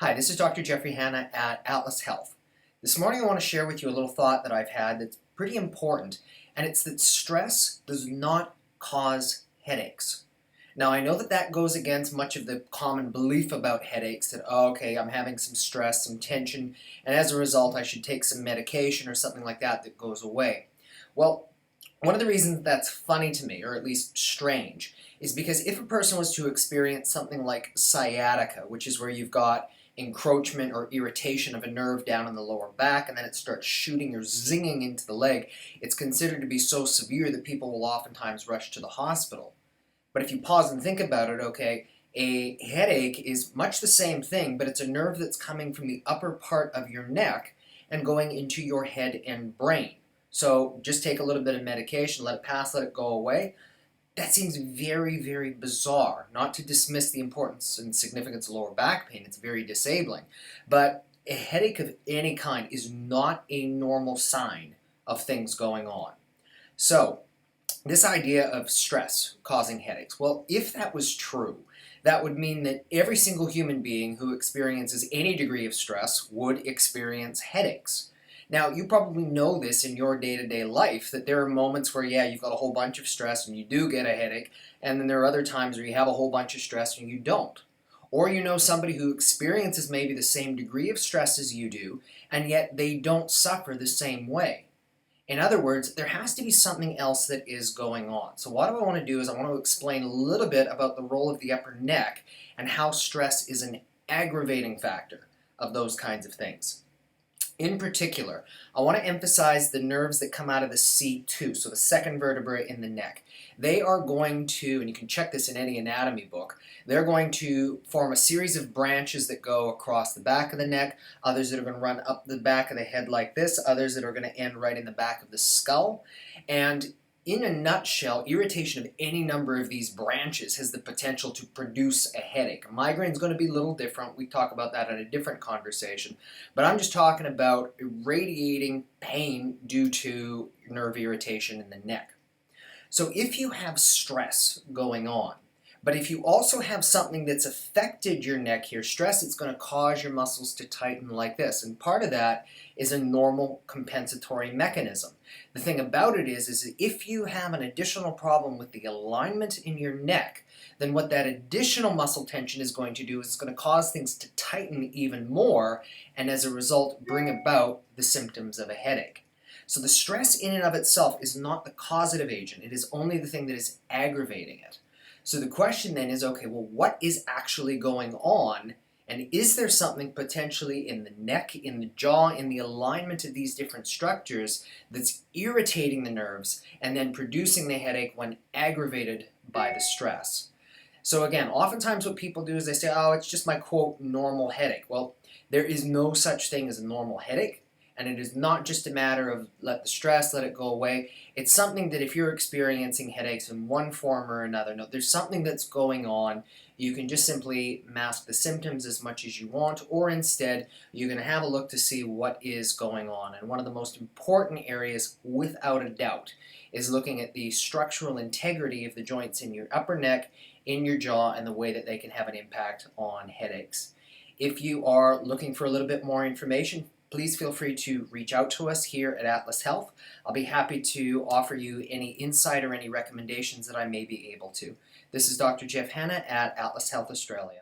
Hi, this is Dr. Jeffrey Hanna at Atlas Health. This morning I want to share with you a little thought that I've had that's pretty important, and it's that stress does not cause headaches. Now, I know that that goes against much of the common belief about headaches that, oh, okay, I'm having some stress, some tension, and as a result I should take some medication or something like that that goes away. Well, one of the reasons that's funny to me, or at least strange, is because if a person was to experience something like sciatica, which is where you've got encroachment or irritation of a nerve down in the lower back and then it starts shooting or zinging into the leg, it's considered to be so severe that people will oftentimes rush to the hospital. But if you pause and think about it, okay, a headache is much the same thing, but it's a nerve that's coming from the upper part of your neck and going into your head and brain. So just take a little bit of medication, let it pass, let it go away. That seems very, very bizarre. Not to dismiss the importance and significance of lower back pain, it's very disabling. But a headache of any kind is not a normal sign of things going on. So, this idea of stress causing headaches, well, if that was true, that would mean that every single human being who experiences any degree of stress would experience headaches. Now, you probably know this in your day-to-day life, that there are moments where, yeah, you've got a whole bunch of stress and you do get a headache, and then there are other times where you have a whole bunch of stress and you don't. Or you know somebody who experiences maybe the same degree of stress as you do, and yet they don't suffer the same way. In other words, there has to be something else that is going on. So what I want to do is I want to explain a little bit about the role of the upper neck and how stress is an aggravating factor of those kinds of things. In particular, I want to emphasize the nerves that come out of the C2, so the second vertebrae in the neck. They are going to, and you can check this in any anatomy book, they're going to form a series of branches that go across the back of the neck, others that are going to run up the back of the head like this, others that are going to end right in the back of the skull. And in a nutshell, irritation of any number of these branches has the potential to produce a headache. A migraine is going to be a little different. We talk about that in a different conversation. But I'm just talking about irradiating pain due to nerve irritation in the neck. So if you have stress going on, but if you also have something that's affected your neck here, stress, it's going to cause your muscles to tighten like this. And part of that is a normal compensatory mechanism. The thing about it is if you have an additional problem with the alignment in your neck, then what that additional muscle tension is going to do is it's going to cause things to tighten even more, and as a result bring about the symptoms of a headache. So the stress in and of itself is not the causative agent, it is only the thing that is aggravating it. So the question then is, okay, well, what is actually going on? And is there something potentially in the neck, in the jaw, in the alignment of these different structures that's irritating the nerves and then producing the headache when aggravated by the stress? So again, oftentimes what people do is they say, oh, it's just my, quote, normal headache. Well, there is no such thing as a normal headache. And it is not just a matter of let the stress, let it go away. It's something that if you're experiencing headaches in one form or another, no, there's something that's going on. You can just simply mask the symptoms as much as you want, or instead, you're going to have a look to see what is going on. And one of the most important areas, without a doubt, is looking at the structural integrity of the joints in your upper neck, in your jaw, and the way that they can have an impact on headaches. If you are looking for a little bit more information, please feel free to reach out to us here at Atlas Health. I'll be happy to offer you any insight or any recommendations that I may be able to. This is Dr. Jeff Hanna at Atlas Health Australia.